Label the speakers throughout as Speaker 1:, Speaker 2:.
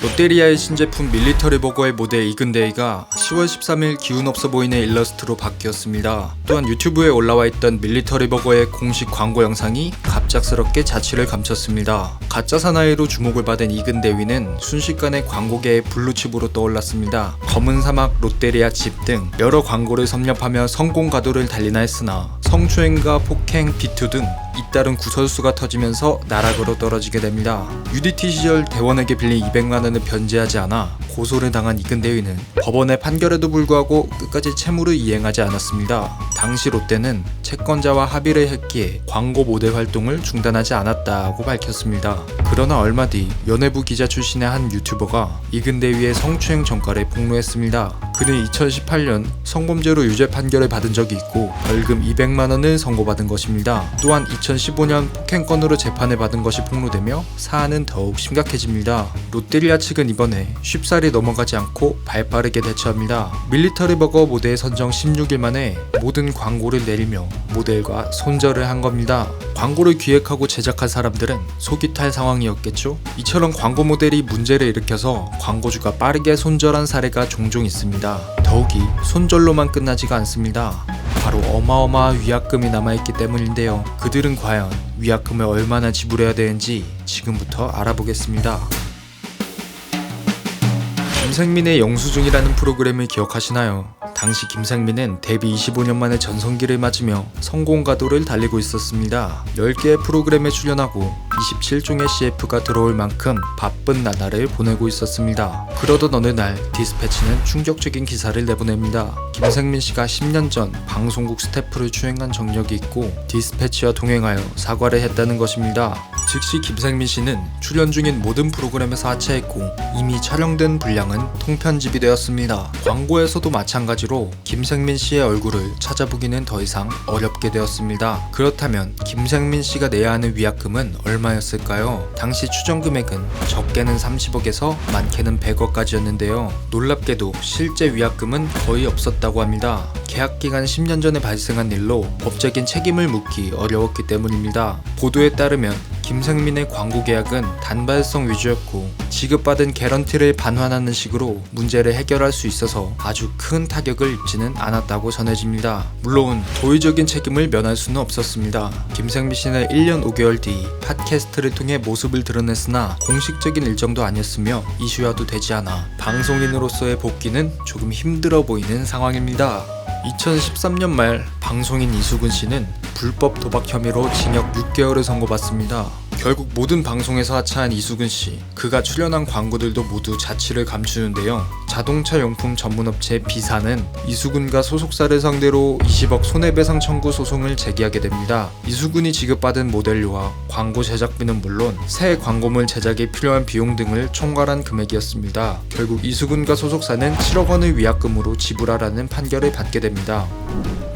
Speaker 1: 롯데리아의 신제품 밀리터리 버거의 모델 이근데이가 10월 13일 기운 없어 보이는 일러스트로 바뀌었습니다. 또한 유튜브에 올라와 있던 밀리터리 버거의 공식 광고 영상이 갑작스럽게 자취를 감췄습니다. 가짜 사나이로 주목을 받은 이근데이는 순식간에 광고계의 블루칩으로 떠올랐습니다. 검은 사막, 롯데리아 집 등 여러 광고를 섭렵하며 성공 가도를 달리나 했으나 성추행과 폭행, 비투 등 잇따른 구설수가 터지면서 나락으로 떨어지게 됩니다. UDT 시절 대원에게 빌린 200만원을 변제하지 않아 고소를 당한 이근대위는 법원의 판결에도 불구하고 끝까지 채무를 이행하지 않았습니다. 당시 롯데는 채권자와 합의를 했기에 광고 모델 활동을 중단하지 않았다고 밝혔습니다. 그러나 얼마 뒤 연예부 기자 출신의 한 유튜버가 이근대위의 성추행 전과를 폭로했습니다. 그는 2018년 성범죄로 유죄 판결을 받은 적이 있고 벌금 200만원을 선고받은 것입니다. 또한 2015년 폭행건으로 재판을 받은 것이 폭로되며 사안은 더욱 심각해집니다. 롯데리아 측은 이번에 쉽사리 넘어가지 않고 발빠르게 대처합니다. 밀리터리 버거 모델 선정 16일 만에 모든 광고를 내리며 모델과 손절을 한 겁니다. 광고를 기획하고 제작한 사람들은 속이 탈 상황이었겠죠? 이처럼 광고 모델이 문제를 일으켜서 광고주가 빠르게 손절한 사례가 종종 있습니다. 더욱이 손절로만 끝나지가 않습니다. 바로 어마어마한 위약금이 남아있기 때문인데요. 그들은 과연 위약금을 얼마나 지불해야 되는지 지금부터 알아보겠습니다. 김생민의 영수증이라는 프로그램을 기억하시나요? 당시 김생민은 데뷔 25년 만에 전성기를 맞으며 성공 가도를 달리고 있었습니다. 10개의 프로그램에 출연하고 27종의 CF가 들어올 만큼 바쁜 나날을 보내고 있었습니다. 그러던 어느 날 디스패치는 충격적인 기사를 내보냅니다. 김생민 씨가 10년 전 방송국 스태프를 추행한 정력이 있고 디스패치와 동행하여 사과를 했다는 것입니다. 즉시 김생민 씨는 출연 중인 모든 프로그램에서 하차했고 이미 촬영된 분량은 통편집이 되었습니다. 광고에서도 마찬가지로 김생민 씨의 얼굴을 찾아보기는 더 이상 어렵게 되었습니다. 그렇다면 김생민 씨가 내야 하는 위약금은 얼마였을까요? 당시 추정 금액은 적게는 30억에서 많게는 100억까지였는데요. 놀랍게도 실제 위약금은 거의 없었다고 합니다. 계약 기간 10년 전에 발생한 일로 법적인 책임을 묻기 어려웠기 때문입니다. 보도에 따르면 김생민의 광고 계약은 단발성 위주였고 지급받은 개런티를 반환하는 식으로 문제를 해결할 수 있어서 아주 큰 타격을 입지는 않았다고 전해집니다. 물론 도의적인 책임을 면할 수는 없었습니다. 김생민 씨는 1년 5개월 뒤 팟캐스트를 통해 모습을 드러냈으나 공식적인 일정도 아니었으며 이슈화도 되지 않아 방송인으로서의 복귀는 조금 힘들어 보이는 상황입니다. 2013년 말 방송인 이수근 씨는 불법 도박 혐의로 징역 6개월을 선고받습니다. 결국 모든 방송에서 하차한 이수근 씨, 그가 출연한 광고들도 모두 자취를 감추는데요. 자동차 용품 전문업체 B사는 이수근과 소속사를 상대로 20억 손해배상 청구 소송을 제기하게 됩니다. 이수근이 지급받은 모델료와 광고 제작비는 물론 새 광고물 제작에 필요한 비용 등을 총괄한 금액이었습니다. 결국 이수근과 소속사는 7억 원을 위약금으로 지불하라는 판결을 받게 됩니다.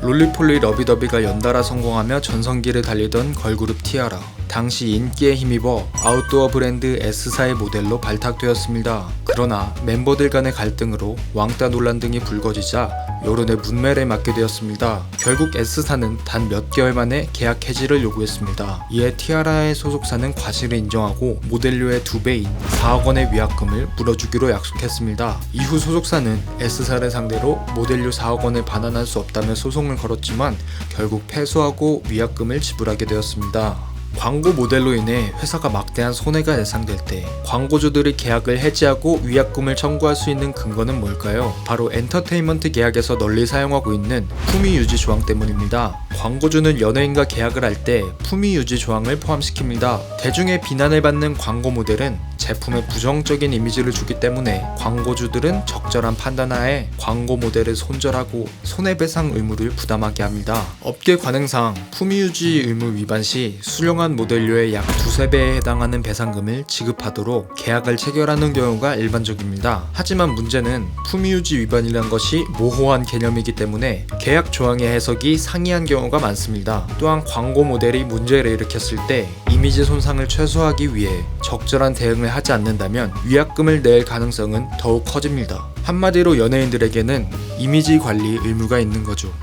Speaker 1: 롤리폴리 러비더비가 연달아 성공하며 전성기를 달리던 걸그룹 티아라. 당시 인기에 힘입어 아웃도어 브랜드 S사의 모델로 발탁되었습니다. 그러나 멤버들 간의 갈등으로 왕따 논란 등이 불거지자 여론의 문매를 맞게 되었습니다. 결국 S사는 단 몇 개월 만에 계약 해지를 요구했습니다. 이에 티아라의 소속사는 과실을 인정하고 모델료의 2배인 4억 원의 위약금을 물어주기로 약속했습니다. 이후 소속사는 S사를 상대로 모델료 4억 원을 반환할 수 없다며 소송을 걸었지만 결국 패소하고 위약금을 지불하게 되었습니다. 광고 모델로 인해 회사가 막대한 손해가 예상될 때 광고주들이 계약을 해지하고 위약금을 청구할 수 있는 근거는 뭘까요? 바로 엔터테인먼트 계약에서 널리 사용하고 있는 품위 유지 조항 때문입니다. 광고주는 연예인과 계약을 할 때 품위 유지 조항을 포함시킵니다. 대중의 비난을 받는 광고 모델은 제품에 부정적인 이미지를 주기 때문에 광고주들은 적절한 판단하에 광고 모델을 손절하고 손해배상 의무를 부담하게 합니다. 업계 관행상 품위유지 의무 위반 시 수령한 모델료의 약 2~3배에 해당하는 배상금을 지급하도록 계약을 체결하는 경우가 일반적입니다. 하지만 문제는 품위유지 위반이란 것이 모호한 개념이기 때문에 계약 조항의 해석이 상이한 경우가 많습니다. 또한 광고 모델이 문제를 일으켰을 때 이미지 손상을 최소화하기 위해 적절한 대응을 하지 않는다면 위약금을 낼 가능성은 더욱 커집니다. 한마디로 연예인들에게는 이미지 관리 의무가 있는 거죠.